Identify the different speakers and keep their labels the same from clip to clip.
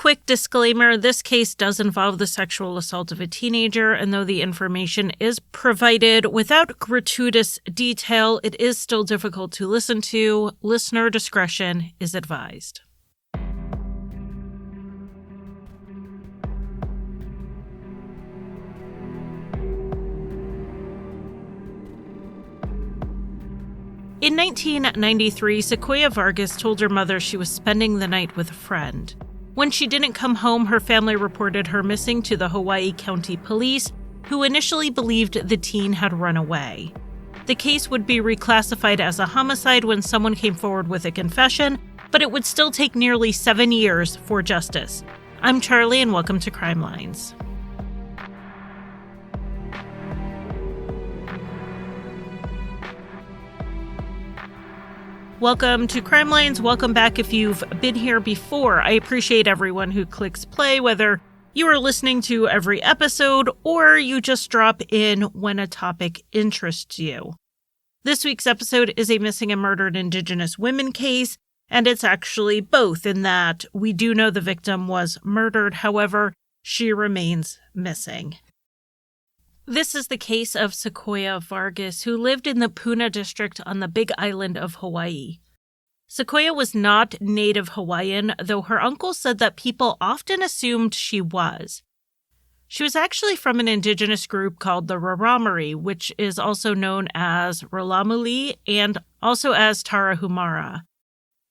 Speaker 1: quick disclaimer, this case does involve the sexual assault of a teenager, and though the information is provided without gratuitous detail, it is still difficult to listen to. Listener discretion is advised. In 1993, Sequoya Vargas told her mother she was spending the night with a friend. When she didn't come home, her family reported her missing to the Hawaii County Police, who initially believed the teen had run away. The case would be reclassified as a homicide when someone came forward with a confession, but it would still take nearly 7 years for justice. I'm Charlie, and welcome to Crime Lines. Welcome to Crime Lines. Welcome back if you've been here before. I appreciate everyone who clicks play, whether you are listening to every episode or you just drop in when a topic interests you. This week's episode is a missing and murdered Indigenous women case, and it's actually both in that we do know the victim was murdered, however, she remains missing. This is the case of Sequoya Vargas, who lived in the Puna district on the Big Island of Hawaii. Sequoya was not native Hawaiian, though her uncle said that people often assumed she was. She was actually from an indigenous group called the Raramuri, which is also known as Ralamuli and also as Tarahumara.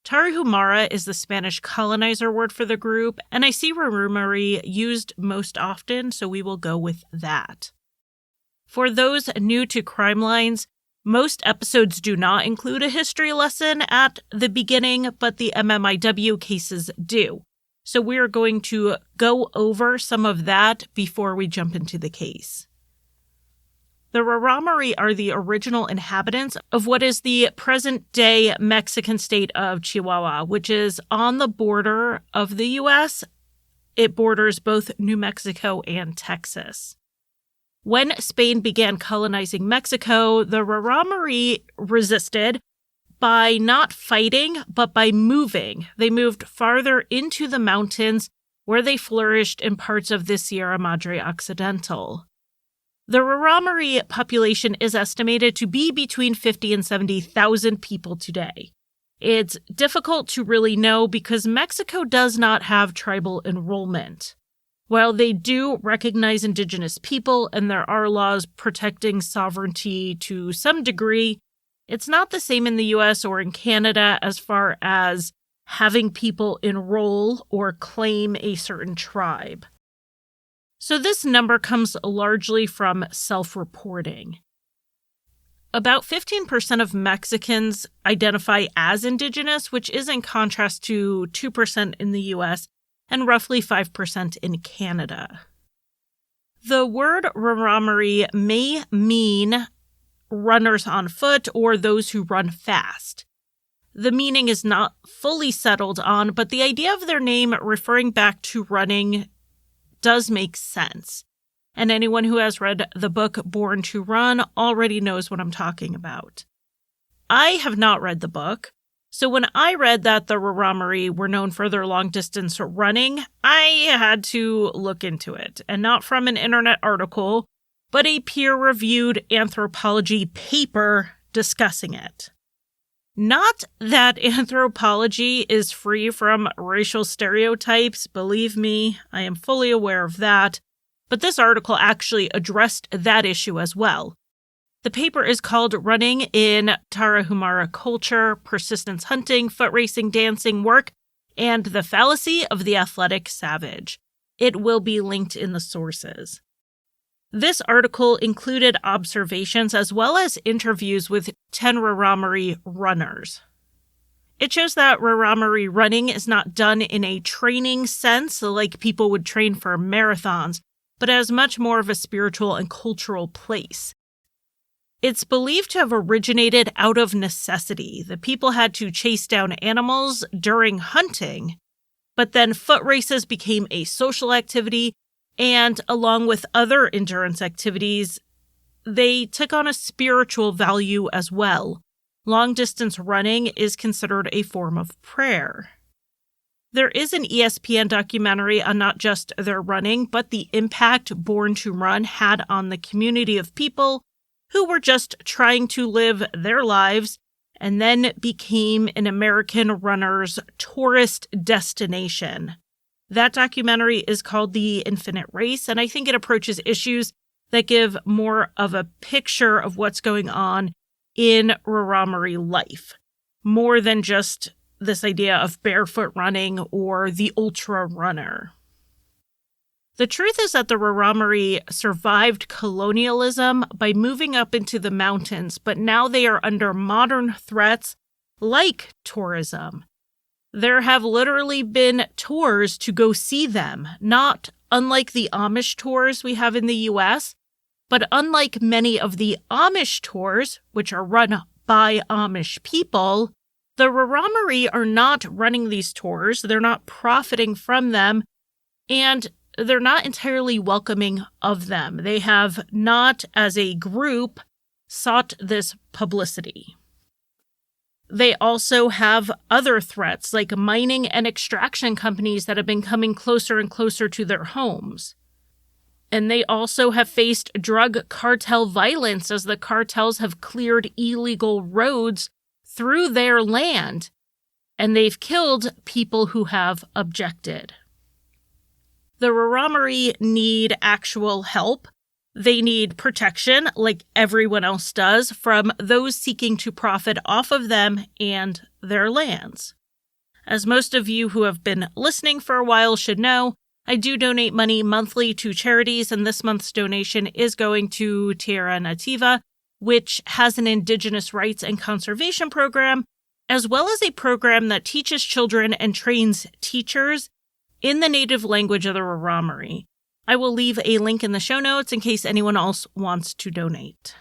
Speaker 1: Tarahumara is the Spanish colonizer word for the group, and I see Raramuri used most often, so we will go with that. For those new to Crime Lines, most episodes do not include a history lesson at the beginning, but the MMIW cases do. So we are going to go over some of that before we jump into the case. The Raramuri are the original inhabitants of what is the present-day Mexican state of Chihuahua, which is on the border of the U.S. It borders both New Mexico and Texas. When Spain began colonizing Mexico, the Raramuri resisted by not fighting, but by moving. They moved farther into the mountains, where they flourished in parts of the Sierra Madre Occidental. The Raramuri population is estimated to be between 50 and 70,000 people today. It's difficult to really know because Mexico does not have tribal enrollment. While they do recognize indigenous people and there are laws protecting sovereignty to some degree, it's not the same in the U.S. or in Canada as far as having people enroll or claim a certain tribe. So this number comes largely from self-reporting. About 15% of Mexicans identify as indigenous, which is in contrast to 2% in the U.S., and roughly 5% in Canada. The word Raramuri may mean runners on foot or those who run fast. The meaning is not fully settled on, but the idea of their name referring back to running does make sense. And anyone who has read the book Born to Run already knows what I'm talking about. I have not read the book. So when I read that the Raramuri were known for their long-distance running, I had to look into it, and not from an internet article, but a peer-reviewed anthropology paper discussing it. Not that anthropology is free from racial stereotypes, believe me, I am fully aware of that, but this article actually addressed that issue as well. The paper is called Running in Tarahumara Culture, Persistence Hunting, Foot Racing, Dancing, Work, and the Fallacy of the Athletic Savage. It will be linked in the sources. This article included observations as well as interviews with 10 Raramuri runners. It shows that Raramuri running is not done in a training sense like people would train for marathons, but as much more of a spiritual and cultural place. It's believed to have originated out of necessity. The people had to chase down animals during hunting, but then foot races became a social activity, and along with other endurance activities, they took on a spiritual value as well. Long-distance running is considered a form of prayer. There is an ESPN documentary on not just their running, but the impact Born to Run had on the community of people who were just trying to live their lives and then became an American runner's tourist destination. That documentary is called The Infinite Race, and I think it approaches issues that give more of a picture of what's going on in Raramuri life, more than just this idea of barefoot running or the ultra runner. The truth is that the Raramuri survived colonialism by moving up into the mountains, but now they are under modern threats like tourism. There have literally been tours to go see them, not unlike the Amish tours we have in the US, but unlike many of the Amish tours, which are run by Amish people, the Raramuri are not running these tours, they're not profiting from them, and they're not entirely welcoming of them. They have not, as a group, sought this publicity. They also have other threats, like mining and extraction companies that have been coming closer and closer to their homes. And they also have faced drug cartel violence as the cartels have cleared illegal roads through their land, and they've killed people who have objected. The Raramuri need actual help. They need protection, like everyone else does, from those seeking to profit off of them and their lands. As most of you who have been listening for a while should know, I do donate money monthly to charities, and this month's donation is going to Tierra Nativa, which has an Indigenous rights and conservation program, as well as a program that teaches children and trains teachers in the native language of the Raramuri. I will leave a link in the show notes in case anyone else wants to donate.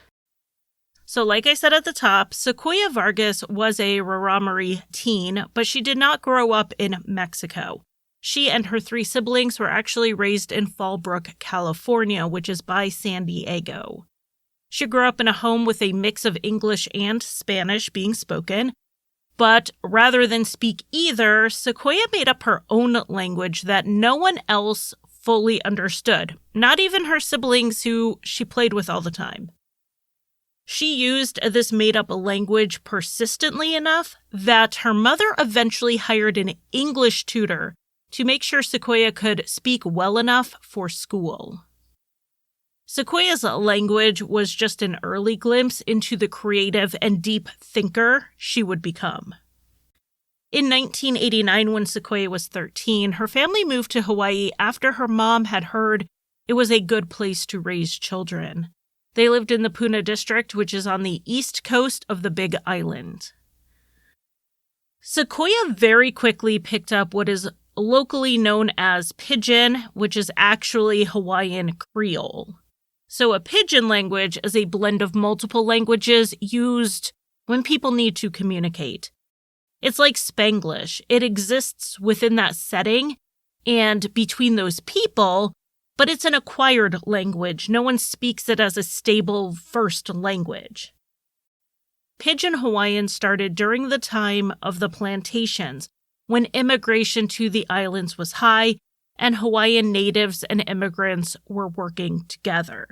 Speaker 1: So like I said at the top, Sequoya Vargas was a Raramuri teen, but she did not grow up in Mexico. She and her 3 siblings were actually raised in Fallbrook, California, which is by San Diego. She grew up in a home with a mix of English and Spanish being spoken, but rather than speak either, Sequoya made up her own language that no one else fully understood, not even her siblings who she played with all the time. She used this made-up language persistently enough that her mother eventually hired an English tutor to make sure Sequoya could speak well enough for school. Sequoya's language was just an early glimpse into the creative and deep thinker she would become. In 1989, when Sequoya was 13, her family moved to Hawaii after her mom had heard it was a good place to raise children. They lived in the Puna district, which is on the east coast of the Big Island. Sequoya very quickly picked up what is locally known as Pidgin, which is actually Hawaiian Creole. So a Pidgin language is a blend of multiple languages used when people need to communicate. It's like Spanglish. It exists within that setting and between those people, but it's an acquired language. No one speaks it as a stable first language. Pidgin Hawaiian started during the time of the plantations, when immigration to the islands was high and Hawaiian natives and immigrants were working together.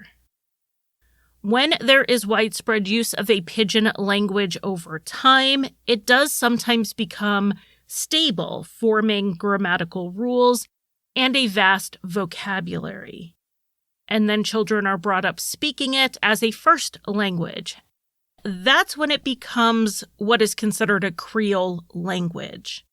Speaker 1: When there is widespread use of a Pidgin language over time, it does sometimes become stable, forming grammatical rules and a vast vocabulary. And then children are brought up speaking it as a first language. That's when it becomes what is considered a Creole language.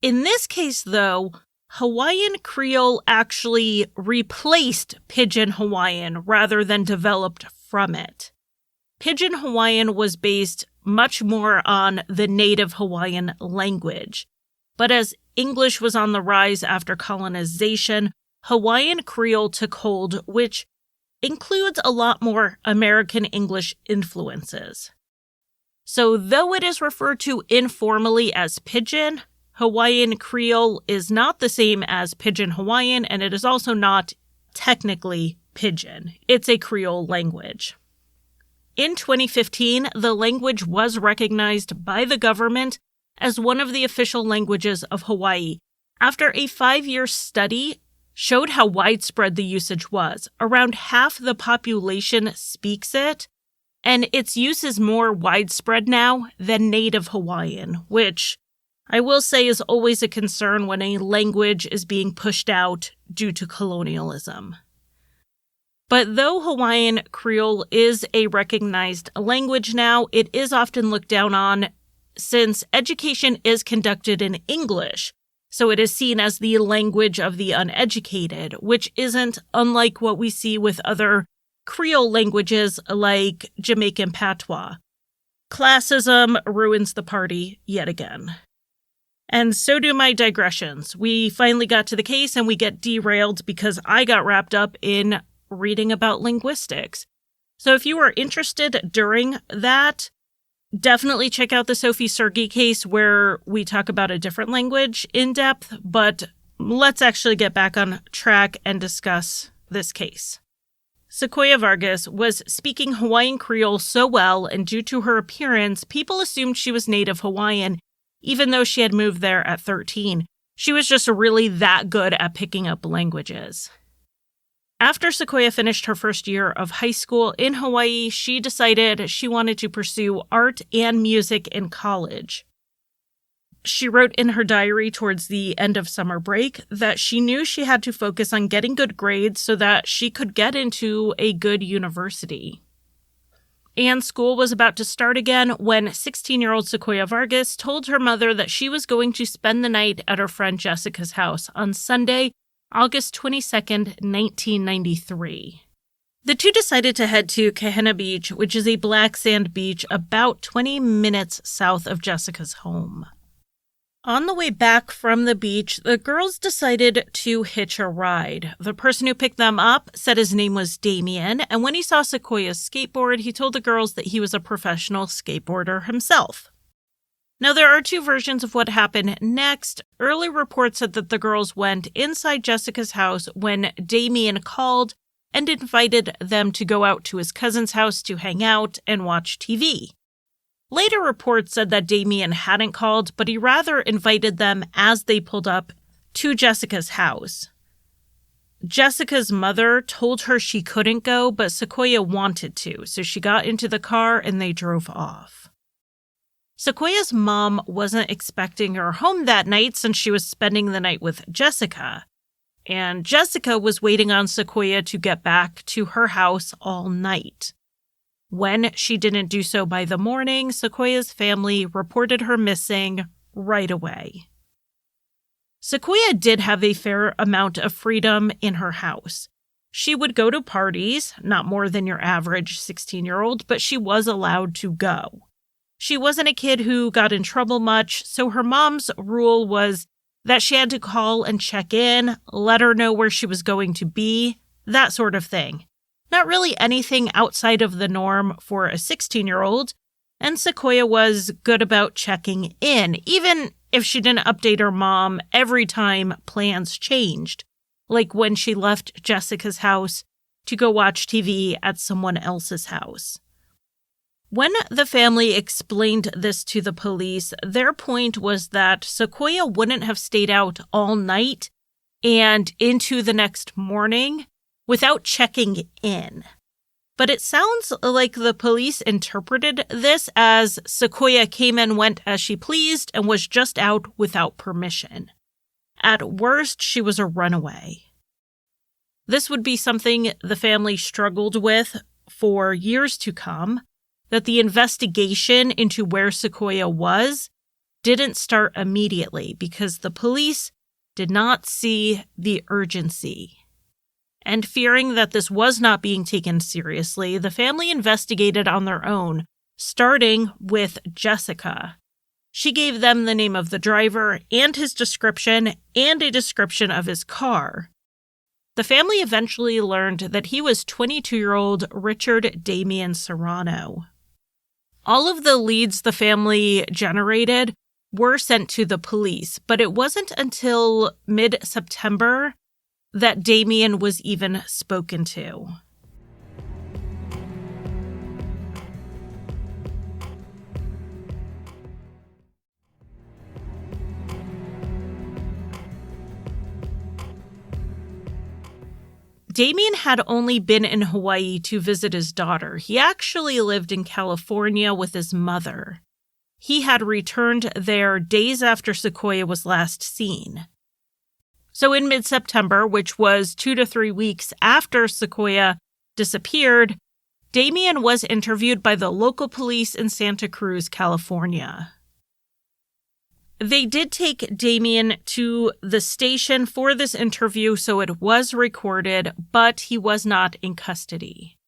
Speaker 1: In this case, though, Hawaiian Creole actually replaced Pidgin Hawaiian rather than developed from it. Pidgin Hawaiian was based much more on the native Hawaiian language, but as English was on the rise after colonization, Hawaiian Creole took hold, which includes a lot more American English influences. So though it is referred to informally as Pidgin, Hawaiian Creole is not the same as Pidgin Hawaiian, and it is also not technically Pidgin. It's a Creole language. In 2015, the language was recognized by the government as one of the official languages of Hawaii after a 5-year study showed how widespread the usage was. Around half the population speaks it, and its use is more widespread now than native Hawaiian, which I will say is always a concern when a language is being pushed out due to colonialism. But though Hawaiian Creole is a recognized language now, it is often looked down on since education is conducted in English, so it is seen as the language of the uneducated, which isn't unlike what we see with other Creole languages like Jamaican patois. Classism ruins the party yet again. And so do my digressions. We finally got to the case and we get derailed because I got wrapped up in reading about linguistics. So if you are interested during that, definitely check out the Sophie Sergey case where we talk about a different language in depth, but let's actually get back on track and discuss this case. Sequoya Vargas was speaking Hawaiian Creole so well, and due to her appearance, people assumed she was native Hawaiian, even though she had moved there at 13. She was just really that good at picking up languages. After Sequoya finished her first year of high school in Hawaii, she decided she wanted to pursue art and music in college. She wrote in her diary towards the end of summer break that she knew she had to focus on getting good grades so that she could get into a good university. And school was about to start again when 16-year-old Sequoya Vargas told her mother that she was going to spend the night at her friend Jessica's house on Sunday, August 22nd, 1993. The two decided to head to Kahena Beach, which is a black sand beach about 20 minutes south of Jessica's home. On the way back from the beach, the girls decided to hitch a ride. The person who picked them up said his name was Damien, and when he saw Sequoya's skateboard, he told the girls that he was a professional skateboarder himself. Now, there are two versions of what happened next. Early reports said that the girls went inside Jessica's house when Damien called and invited them to go out to his cousin's house to hang out and watch TV. Later reports said that Damien hadn't called, but he rather invited them as they pulled up to Jessica's house. Jessica's mother told her she couldn't go, but Sequoya wanted to, so she got into the car and they drove off. Sequoya's mom wasn't expecting her home that night since she was spending the night with Jessica, and Jessica was waiting on Sequoya to get back to her house all night. When she didn't do so by the morning, Sequoya's family reported her missing right away. Sequoya did have a fair amount of freedom in her house. She would go to parties, not more than your average 16-year-old, but she was allowed to go. She wasn't a kid who got in trouble much, so her mom's rule was that she had to call and check in, let her know where she was going to be, that sort of thing. Not really anything outside of the norm for a 16-year-old, and Sequoya was good about checking in, even if she didn't update her mom every time plans changed, like when she left Jessica's house to go watch TV at someone else's house. When the family explained this to the police, their point was that Sequoya wouldn't have stayed out all night and into the next morning without checking in. But it sounds like the police interpreted this as Sequoya came and went as she pleased and was just out without permission. At worst, she was a runaway. This would be something the family struggled with for years to come, that the investigation into where Sequoya was didn't start immediately because the police did not see the urgency. And fearing that this was not being taken seriously, the family investigated on their own, starting with Jessica. She gave them the name of the driver and his description and a description of his car. The family eventually learned that he was 22-year-old Richard Damien Serrano. All of the leads the family generated were sent to the police, but it wasn't until mid-September that Damien was even spoken to. Damien had only been in Hawaii to visit his daughter. He actually lived in California with his mother. He had returned there days after Sequoya was last seen. So in mid-September, which was 2 to 3 weeks after Sequoya disappeared, Damien was interviewed by the local police in Santa Cruz, California. They did take Damien to the station for this interview, so it was recorded, but he was not in custody.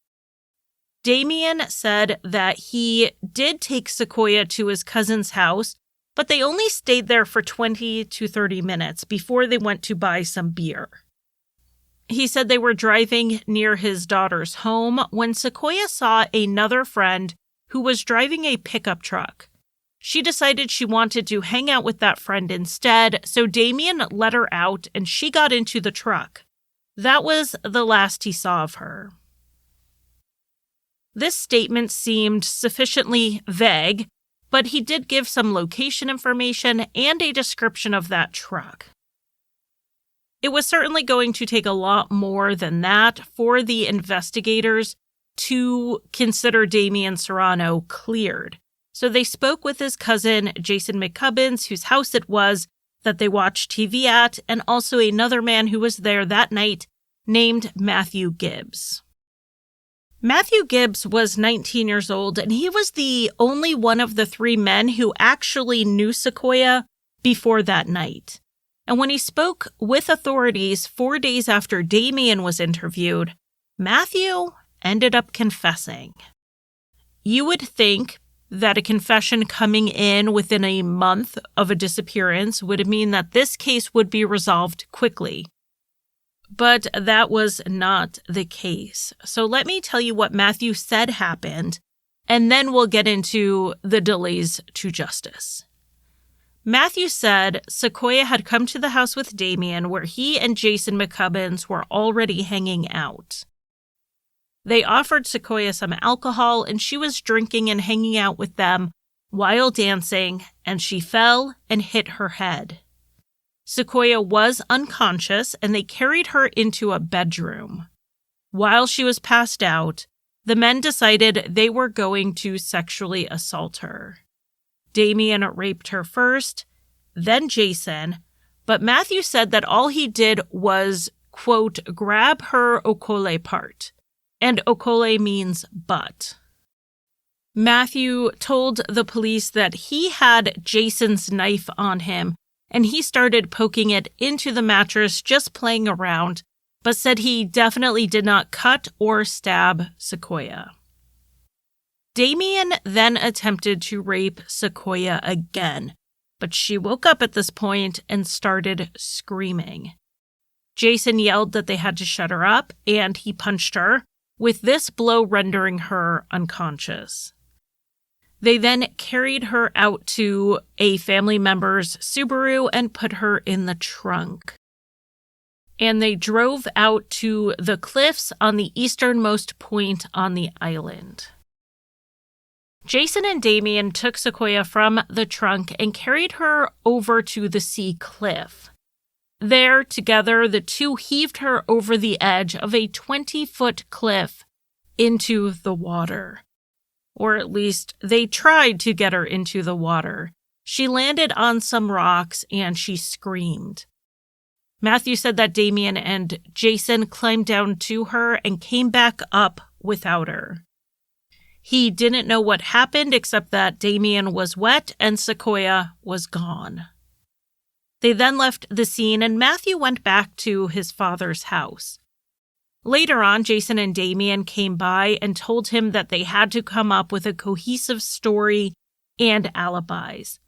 Speaker 1: Damien said that he did take Sequoya to his cousin's house, but they only stayed there for 20 to 30 minutes before they went to buy some beer. He said they were driving near his daughter's home when Sequoya saw another friend who was driving a pickup truck. She decided she wanted to hang out with that friend instead, so Damien let her out and she got into the truck. That was the last he saw of her. This statement seemed sufficiently vague, but he did give some location information and a description of that truck. It was certainly going to take a lot more than that for the investigators to consider Damien Serrano cleared. So they spoke with his cousin, Jason McCubbins, whose house it was that they watched TV at, and also another man who was there that night named Matthew Gibbs. Matthew Gibbs was 19 years old, and he was the only one of the 3 men who actually knew Sequoya before that night. And when he spoke with authorities 4 days after Damien was interviewed, Matthew ended up confessing. You would think that a confession coming in within a month of a disappearance would mean that this case would be resolved quickly. But that was not the case. So let me tell you what Matthew said happened, and then we'll get into the delays to justice. Matthew said Sequoya had come to the house with Damien where he and Jason McCubbins were already hanging out. They offered Sequoya some alcohol, and she was drinking and hanging out with them while dancing, and she fell and hit her head. Sequoya was unconscious, and they carried her into a bedroom. While she was passed out, the men decided they were going to sexually assault her. Damien raped her first, then Jason, but Matthew said that all he did was, quote, grab her okole part. And okole means butt. Matthew told the police that he had Jason's knife on him, and he started poking it into the mattress, just playing around, but said he definitely did not cut or stab Sequoya. Damien then attempted to rape Sequoya again, but she woke up at this point and started screaming. Jason yelled that they had to shut her up, and he punched her, with this blow rendering her unconscious. They then carried her out to a family member's Subaru and put her in the trunk. And they drove out to the cliffs on the easternmost point on the island. Jason and Damien took Sequoya from the trunk and carried her over to the sea cliff. There, together, the two heaved her over the edge of a 20-foot cliff into the water. Or at least, they tried to get her into the water. She landed on some rocks and she screamed. Matthew said that Damien and Jason climbed down to her and came back up without her. He didn't know what happened except that Damien was wet and Sequoya was gone. They then left the scene and Matthew went back to his father's house. Later on, Jason and Damien came by and told him that they had to come up with a cohesive story and alibis.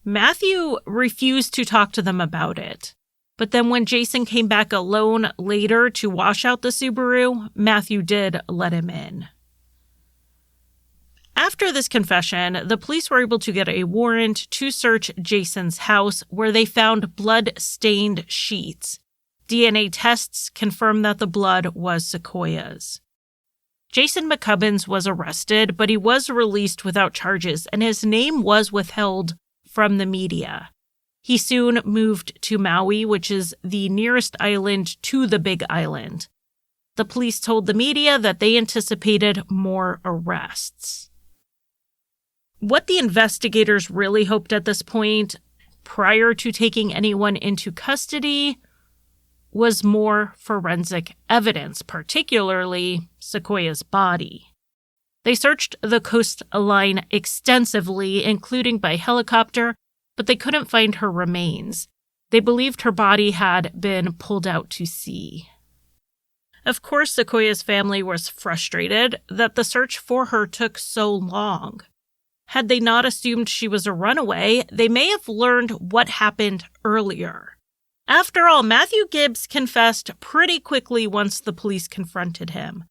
Speaker 1: Matthew refused to talk to them about it. But then when Jason came back alone later to wash out the Subaru, Matthew did let him in. After this confession, the police were able to get a warrant to search Jason's house, where they found blood-stained sheets. DNA tests confirmed that the blood was Sequoya's. Jason McCubbins was arrested, but he was released without charges, and his name was withheld from the media. He soon moved to Maui, which is the nearest island to the Big Island. The police told the media that they anticipated more arrests. What the investigators really hoped at this point, prior to taking anyone into custody, was more forensic evidence, particularly Sequoya's body. They searched the coastline extensively, including by helicopter, but they couldn't find her remains. They believed her body had been pulled out to sea. Of course, Sequoya's family was frustrated that the search for her took so long. Had they not assumed she was a runaway, they may have learned what happened earlier. After all, Matthew Gibbs confessed pretty quickly once the police confronted him.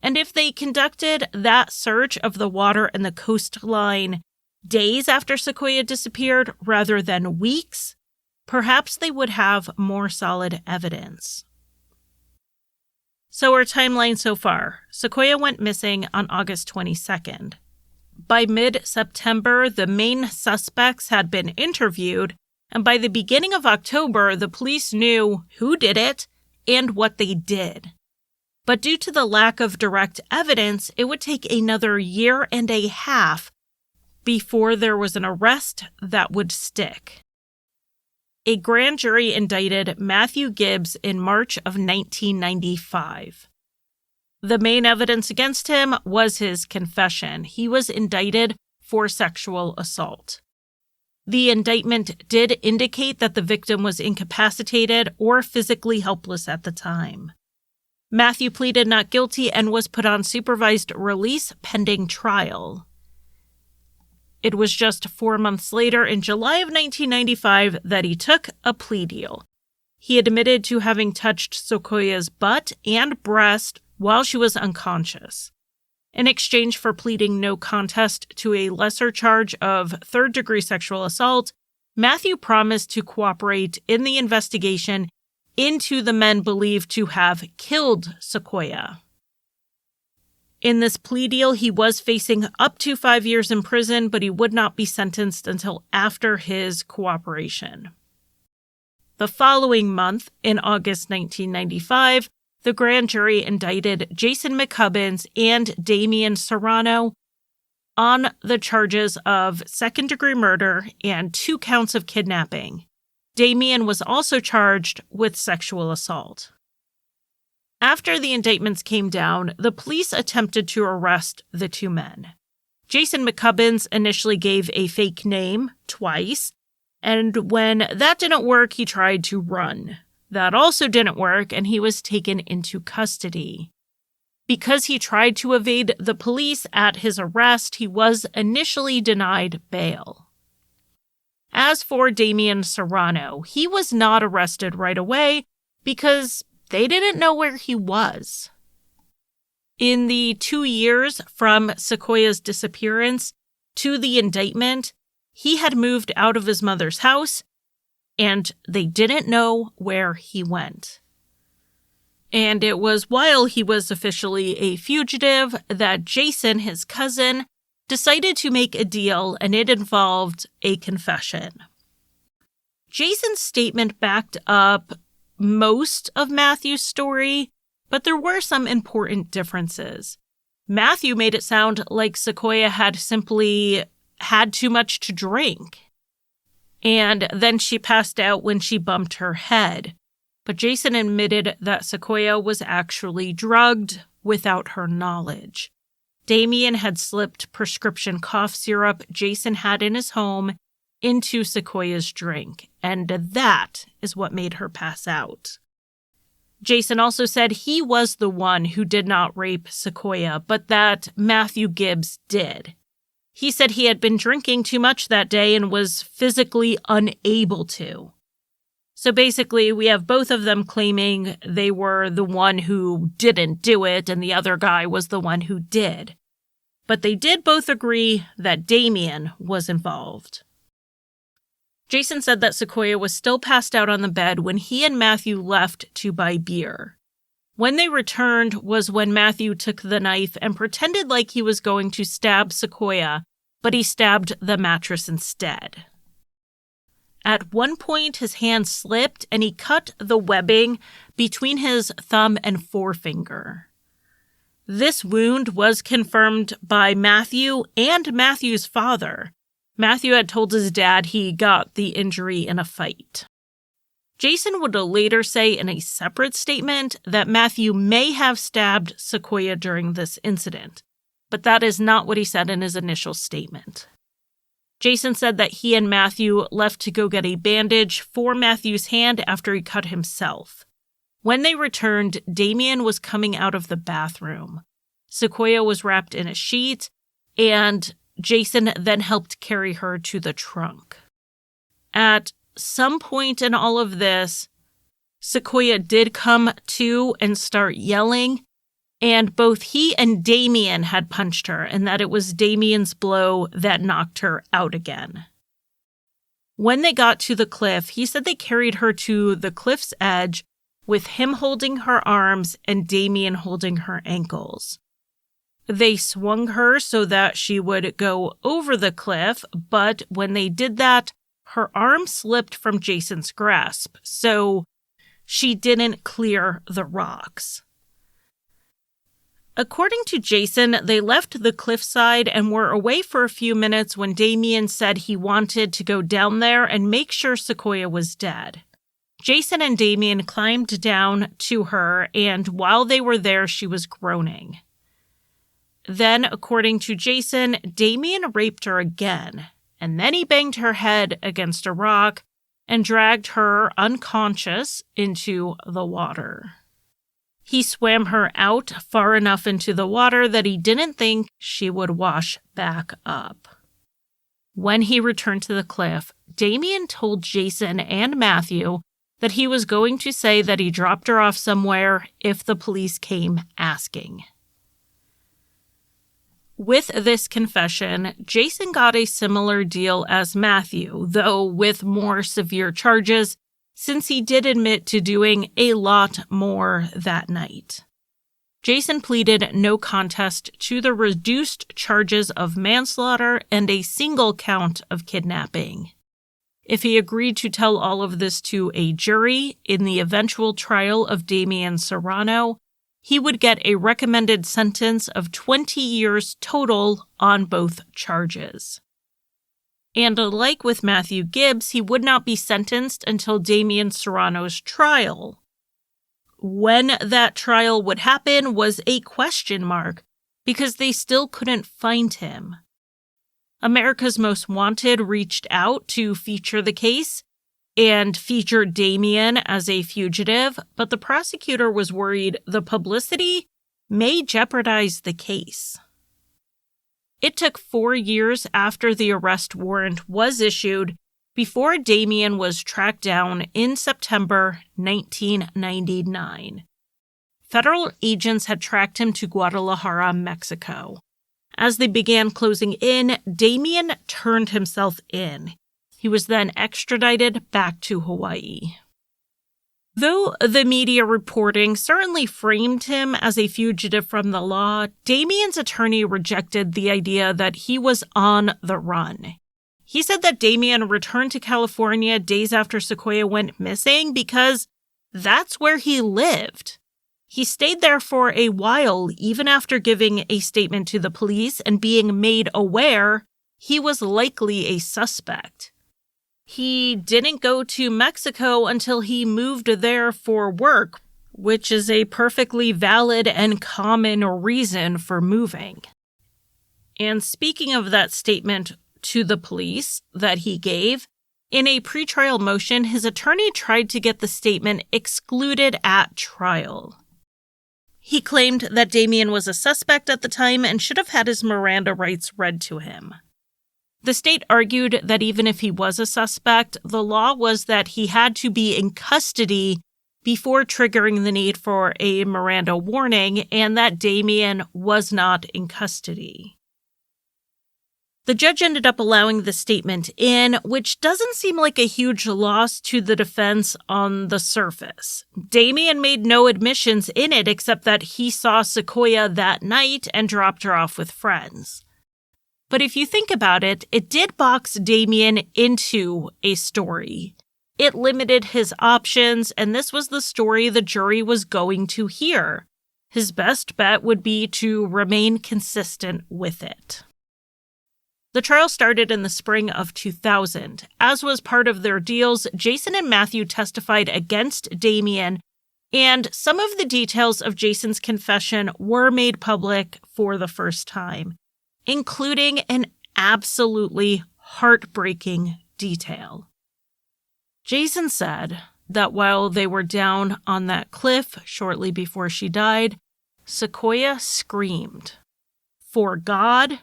Speaker 1: And if they conducted that search of the water and the coastline days after Sequoya disappeared rather than weeks, perhaps they would have more solid evidence. So our timeline so far. Sequoya went missing on August 22nd. By mid-September, the main suspects had been interviewed, and by the beginning of October, the police knew who did it and what they did. But due to the lack of direct evidence, it would take another year and a half before there was an arrest that would stick. A grand jury indicted Matthew Gibbs in March of 1995. The main evidence against him was his confession. He was indicted for sexual assault. The indictment did indicate that the victim was incapacitated or physically helpless at the time. Matthew pleaded not guilty and was put on supervised release pending trial. It was just 4 months later, in July of 1995, that he took a plea deal. He admitted to having touched Sequoya's butt and breast while she was unconscious. In exchange for pleading no contest to a lesser charge of third-degree sexual assault, Matthew promised to cooperate in the investigation into the men believed to have killed Sequoya. In this plea deal, he was facing up to 5 years in prison, but he would not be sentenced until after his cooperation. The following month, in August 1995, the grand jury indicted Jason McCubbins and Damian Serrano on the charges of second-degree murder and 2 counts of kidnapping. Damian was also charged with sexual assault. After the indictments came down, the police attempted to arrest the 2 men. Jason McCubbins initially gave a fake name twice, and when that didn't work, he tried to run. That also didn't work, and he was taken into custody. Because he tried to evade the police at his arrest, he was initially denied bail. As for Damian Serrano, he was not arrested right away because they didn't know where he was. In the 2 years from Sequoya's disappearance to the indictment, he had moved out of his mother's house, and they didn't know where he went. And it was while he was officially a fugitive that Jason, his cousin, decided to make a deal, and it involved a confession. Jason's statement backed up most of Matthew's story, but there were some important differences. Matthew made it sound like Sequoya had simply had too much to drink, and then she passed out when she bumped her head. But Jason admitted that Sequoya was actually drugged without her knowledge. Damian had slipped prescription cough syrup Jason had in his home into Sequoya's drink, and that is what made her pass out. Jason also said he was the one who did not rape Sequoya, but that Matthew Gibbs did. He said he had been drinking too much that day and was physically unable to. So basically, we have both of them claiming they were the one who didn't do it and the other guy was the one who did. But they did both agree that Damian was involved. Jason said that Sequoya was still passed out on the bed when he and Matthew left to buy beer. When they returned was when Matthew took the knife and pretended like he was going to stab Sequoya, but he stabbed the mattress instead. At one point, his hand slipped and he cut the webbing between his thumb and forefinger. This wound was confirmed by Matthew and Matthew's father. Matthew had told his dad he got the injury in a fight. Jason would later say in a separate statement that Matthew may have stabbed Sequoya during this incident, but that is not what he said in his initial statement. Jason said that he and Matthew left to go get a bandage for Matthew's hand after he cut himself. When they returned, Damien was coming out of the bathroom. Sequoya was wrapped in a sheet, and Jason then helped carry her to the trunk. At some point in all of this, Sequoya did come to and start yelling, and both he and Damien had punched her, and that it was Damien's blow that knocked her out again. When they got to the cliff, he said they carried her to the cliff's edge with him holding her arms and Damien holding her ankles. They swung her so that she would go over the cliff, but when they did that, her arm slipped from Jason's grasp, so she didn't clear the rocks. According to Jason, they left the cliffside and were away for a few minutes when Damien said he wanted to go down there and make sure Sequoya was dead. Jason and Damien climbed down to her, and while they were there, she was groaning. Then, according to Jason, Damien raped her again, and then he banged her head against a rock and dragged her unconscious into the water. He swam her out far enough into the water that he didn't think she would wash back up. When he returned to the cliff, Damien told Jason and Matthew that he was going to say that he dropped her off somewhere if the police came asking. With this confession, Jason got a similar deal as Matthew, though with more severe charges, since he did admit to doing a lot more that night. Jason pleaded no contest to the reduced charges of manslaughter and a single count of kidnapping. If he agreed to tell all of this to a jury in the eventual trial of Damien Serrano, he would get a recommended sentence of 20 years total on both charges. And like with Matthew Gibbs, he would not be sentenced until Damien Serrano's trial. When that trial would happen was a question mark, because they still couldn't find him. America's Most Wanted reached out to feature the case and featured Damien as a fugitive, but the prosecutor was worried the publicity may jeopardize the case. It took 4 years after the arrest warrant was issued before Damien was tracked down in September 1999. Federal agents had tracked him to Guadalajara, Mexico. As they began closing in, Damien turned himself in. He was then extradited back to Hawaii. Though the media reporting certainly framed him as a fugitive from the law, Damien's attorney rejected the idea that he was on the run. He said that Damien returned to California days after Sequoya went missing because that's where he lived. He stayed there for a while, even after giving a statement to the police and being made aware he was likely a suspect. He didn't go to Mexico until he moved there for work, which is a perfectly valid and common reason for moving. And speaking of that statement to the police that he gave, in a pretrial motion, his attorney tried to get the statement excluded at trial. He claimed that Damien was a suspect at the time and should have had his Miranda rights read to him. The state argued that even if he was a suspect, the law was that he had to be in custody before triggering the need for a Miranda warning, and that Damien was not in custody. The judge ended up allowing the statement in, which doesn't seem like a huge loss to the defense on the surface. Damien made no admissions in it except that he saw Sequoya that night and dropped her off with friends. But if you think about it, it did box Damien into a story. It limited his options, and this was the story the jury was going to hear. His best bet would be to remain consistent with it. The trial started in the spring of 2000. As was part of their deals, Jason and Matthew testified against Damien, and some of the details of Jason's confession were made public for the first time, including an absolutely heartbreaking detail. Jason said that while they were down on that cliff shortly before she died, Sequoya screamed for God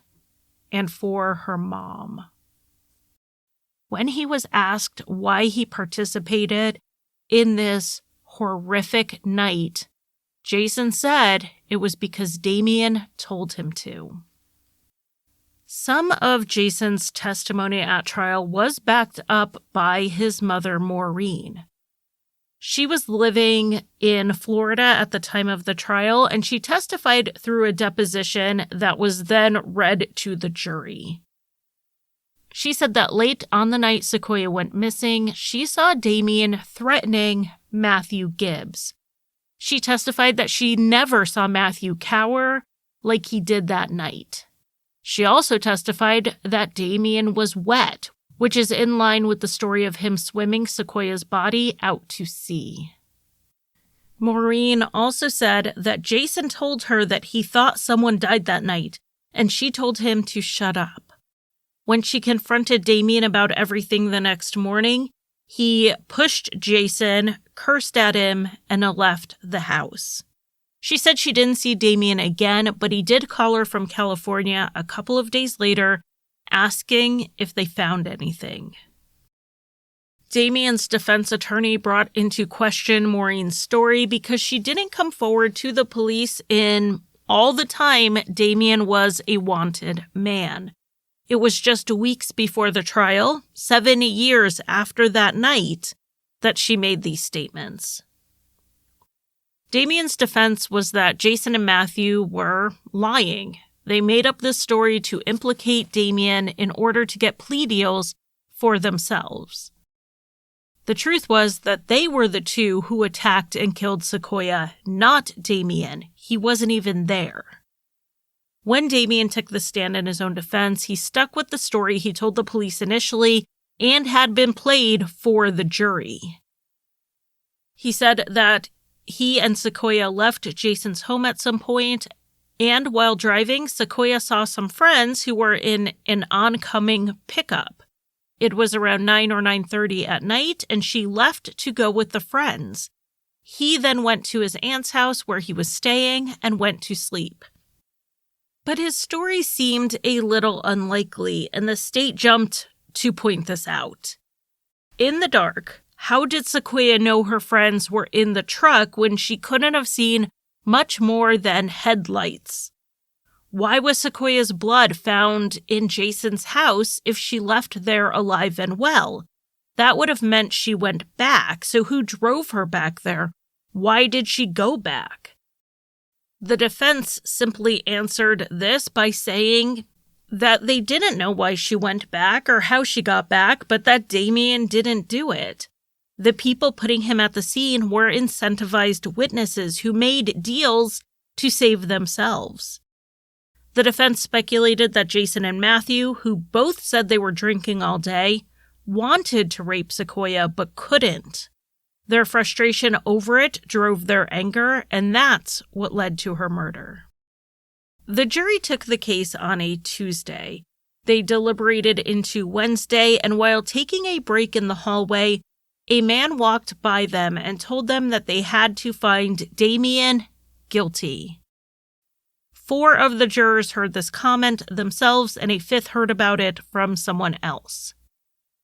Speaker 1: and for her mom. When he was asked why he participated in this horrific night, Jason said it was because Damien told him to. Some of Jason's testimony at trial was backed up by his mother, Maureen. She was living in Florida at the time of the trial, and she testified through a deposition that was then read to the jury. She said that late on the night Sequoya went missing, she saw Damien threatening Matthew Gibbs. She testified that she never saw Matthew cower like he did that night. She also testified that Damien was wet, which is in line with the story of him swimming Sequoya's body out to sea. Maureen also said that Jason told her that he thought someone died that night, and she told him to shut up. When she confronted Damien about everything the next morning, he pushed Jason, cursed at him, and left the house. She said she didn't see Damien again, but he did call her from California a couple of days later, asking if they found anything. Damien's defense attorney brought into question Maureen's story because she didn't come forward to the police in all the time Damien was a wanted man. It was just weeks before the trial, 7 years after that night, that she made these statements. Damien's defense was that Jason and Matthew were lying. They made up this story to implicate Damien in order to get plea deals for themselves. The truth was that they were the two who attacked and killed Sequoya, not Damien. He wasn't even there. When Damien took the stand in his own defense, he stuck with the story he told the police initially and had been played for the jury. He said that he and Sequoya left Jason's home at some point, and while driving, Sequoya saw some friends who were in an oncoming pickup. It was around 9 or 9:30 at night, and she left to go with the friends. He then went to his aunt's house where he was staying and went to sleep. But his story seemed a little unlikely, and the state jumped to point this out. In the dark, how did Sequoya know her friends were in the truck when she couldn't have seen much more than headlights? Why was Sequoya's blood found in Jason's house if she left there alive and well? That would have meant she went back, so who drove her back there? Why did she go back? The defense simply answered this by saying that they didn't know why she went back or how she got back, but that Damien didn't do it. The people putting him at the scene were incentivized witnesses who made deals to save themselves. The defense speculated that Jason and Matthew, who both said they were drinking all day, wanted to rape Sequoya but couldn't. Their frustration over it drove their anger, and that's what led to her murder. The jury took the case on a Tuesday. They deliberated into Wednesday, and while taking a break in the hallway, a man walked by them and told them that they had to find Damien guilty. 4 of the jurors heard this comment themselves, and a 5th heard about it from someone else.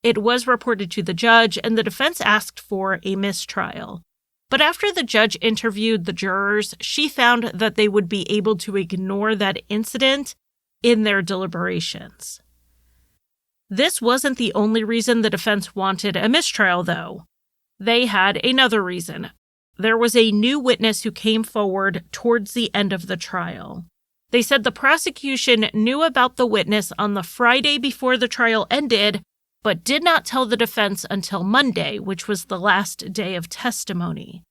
Speaker 1: It was reported to the judge, and the defense asked for a mistrial. But after the judge interviewed the jurors, she found that they would be able to ignore that incident in their deliberations. This wasn't the only reason the defense wanted a mistrial, though. They had another reason. There was a new witness who came forward towards the end of the trial. They said the prosecution knew about the witness on the Friday before the trial ended, but did not tell the defense until Monday, which was the last day of testimony.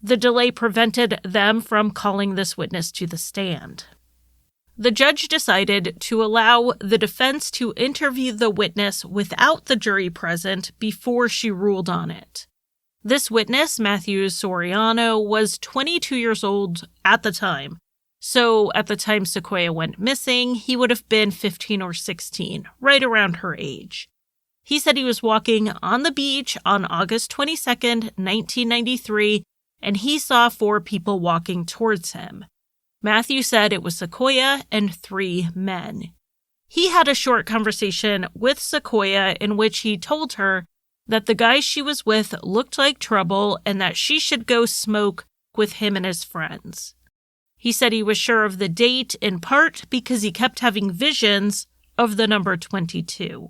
Speaker 1: The delay prevented them from calling this witness to the stand. The judge decided to allow the defense to interview the witness without the jury present before she ruled on it. This witness, Matthew Soriano, was 22 years old at the time. So at the time Sequoya went missing, he would have been 15 or 16, right around her age. He said he was walking on the beach on August 22nd, 1993, and he saw 4 people walking towards him. Matthew said it was Sequoya and 3 men. He had a short conversation with Sequoya in which he told her that the guy she was with looked like trouble and that she should go smoke with him and his friends. He said he was sure of the date in part because he kept having visions of the number 22.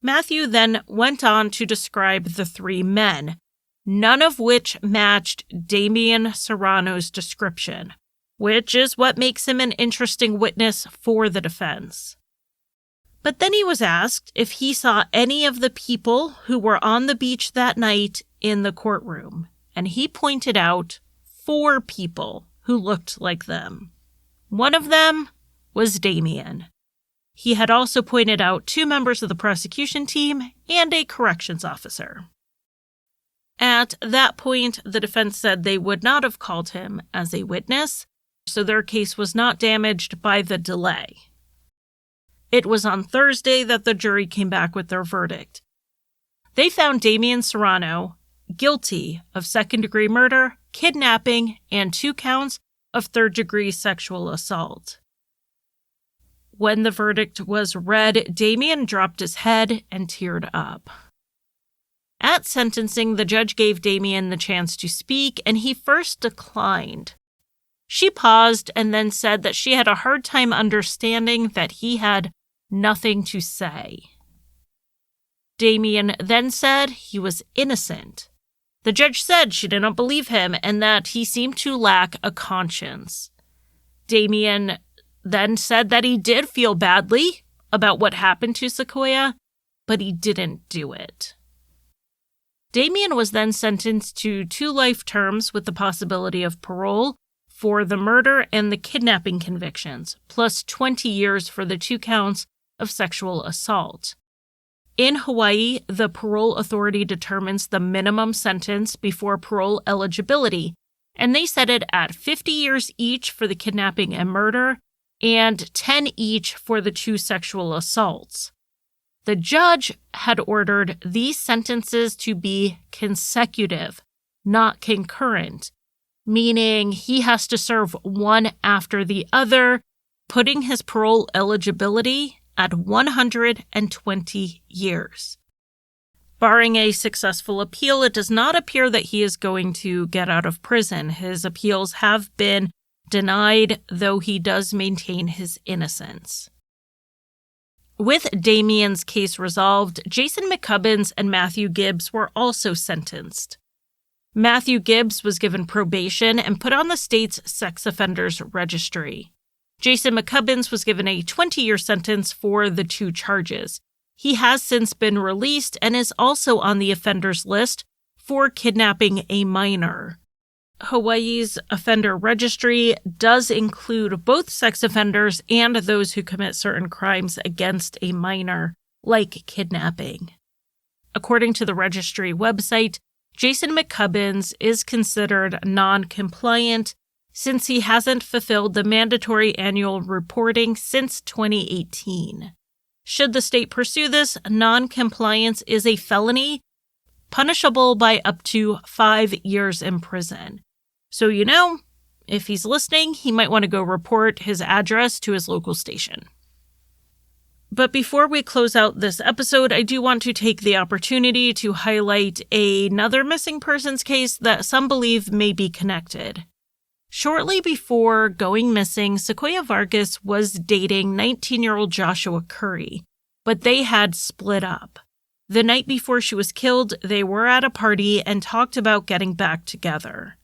Speaker 1: Matthew then went on to describe the 3 men, none of which matched Damian Serrano's description, which is what makes him an interesting witness for the defense. But then he was asked if he saw any of the people who were on the beach that night in the courtroom, and he pointed out 4 people who looked like them. One of them was Damian. He had also pointed out 2 members of the prosecution team and a corrections officer. At that point, the defense said they would not have called him as a witness, so their case was not damaged by the delay. It was on Thursday that the jury came back with their verdict. They found Damian Serrano guilty of second-degree murder, kidnapping, and 2 counts of third-degree sexual assault. When the verdict was read, Damian dropped his head and teared up. At sentencing, the judge gave Damian the chance to speak, and he first declined. She paused and then said that she had a hard time understanding that he had nothing to say. Damian then said he was innocent. The judge said she did not believe him and that he seemed to lack a conscience. Damian then said that he did feel badly about what happened to Sequoya, but he didn't do it. Damian was then sentenced to 2 life terms with the possibility of parole for the murder and the kidnapping convictions, plus 20 years for the 2 counts of sexual assault. In Hawaii, the parole authority determines the minimum sentence before parole eligibility, and they set it at 50 years each for the kidnapping and murder, and 10 each for the 2 sexual assaults. The judge had ordered these sentences to be consecutive, not concurrent, meaning he has to serve one after the other, putting his parole eligibility at 120 years. Barring a successful appeal, it does not appear that he is going to get out of prison. His appeals have been denied, though he does maintain his innocence. With Damian's case resolved, Jason McCubbins and Matthew Gibbs were also sentenced. Matthew Gibbs was given probation and put on the state's sex offenders registry. Jason McCubbins was given a 20-year sentence for the 2 charges. He has since been released and is also on the offenders list for kidnapping a minor. Hawaii's offender registry does include both sex offenders and those who commit certain crimes against a minor, like kidnapping. According to the registry website, Jason McCubbins is considered non-compliant since he hasn't fulfilled the mandatory annual reporting since 2018. Should the state pursue this, non-compliance is a felony, punishable by up to 5 years in prison. So if he's listening, he might want to go report his address to his local station. But before we close out this episode, I do want to take the opportunity to highlight another missing persons case that some believe may be connected. Shortly before going missing, Sequoya Vargas was dating 19-year-old Joshua Curry, but they had split up. The night before she was killed, they were at a party and talked about getting back together.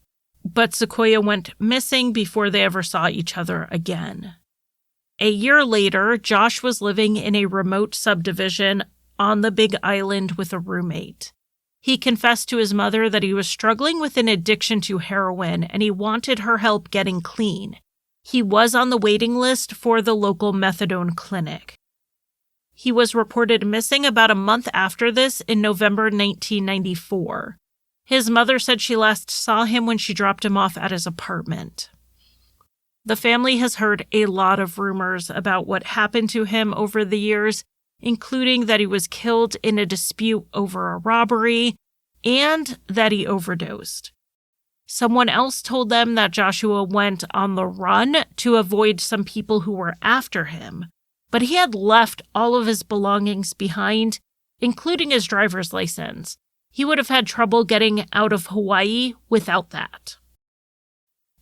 Speaker 1: but Sequoya went missing before they ever saw each other again. A year later, Josh was living in a remote subdivision on the Big Island with a roommate. He confessed to his mother that he was struggling with an addiction to heroin and he wanted her help getting clean. He was on the waiting list for the local methadone clinic. He was reported missing about a month after this in November 1994. His mother said she last saw him when she dropped him off at his apartment. The family has heard a lot of rumors about what happened to him over the years, including that he was killed in a dispute over a robbery and that he overdosed. Someone else told them that Joshua went on the run to avoid some people who were after him, but he had left all of his belongings behind, including his driver's license. He would have had trouble getting out of Hawaii without that.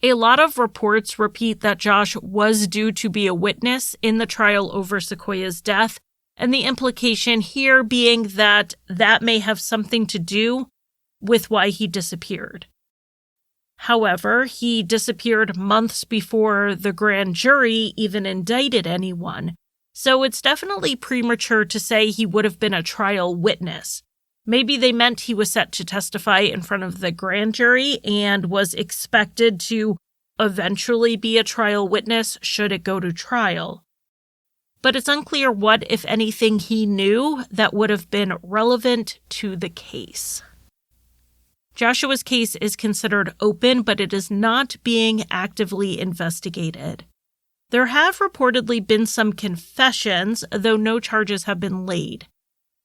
Speaker 1: A lot of reports repeat that Josh was due to be a witness in the trial over Sequoya's death, and the implication here being that that may have something to do with why he disappeared. However, he disappeared months before the grand jury even indicted anyone, so it's definitely premature to say he would have been a trial witness. Maybe they meant he was set to testify in front of the grand jury and was expected to eventually be a trial witness should it go to trial. But it's unclear what, if anything, he knew that would have been relevant to the case. Joshua's case is considered open, but it is not being actively investigated. There have reportedly been some confessions, though no charges have been laid.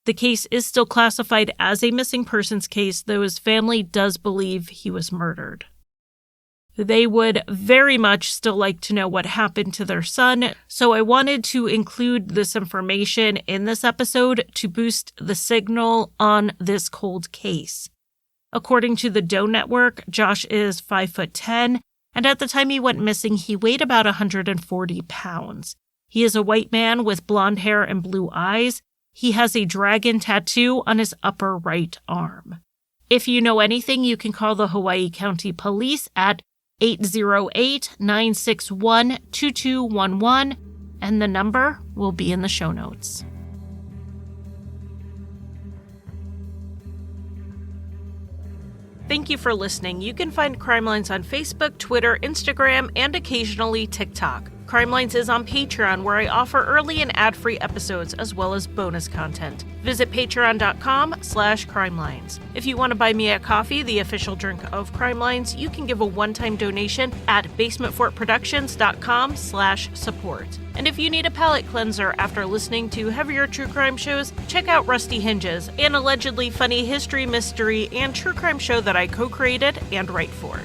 Speaker 1: The case is still classified as a missing persons case, though his family does believe he was murdered. They would very much still like to know what happened to their son, so I wanted to include this information in this episode to boost the signal on this cold case. According to the Doe Network, Josh is 5'10", and at the time he went missing, he weighed about 140 pounds. He is a white man with blonde hair and blue eyes. He has a dragon tattoo on his upper right arm. If you know anything, you can call the Hawaii County Police at 808-961-2211, and the number will be in the show notes. Thank you for listening. You can find Crime Lines on Facebook, Twitter, Instagram, and occasionally TikTok. Crime Lines is on Patreon, where I offer early and ad-free episodes as well as bonus content. Visit patreon.com/crimelines. If you want to buy me a coffee, the official drink of Crime Lines, you can give a one-time donation at basementfortproductions.com/support. And if you need a palate cleanser after listening to heavier true crime shows, check out Rusty Hinges, an allegedly funny history, mystery, and true crime show that I co-created and write for.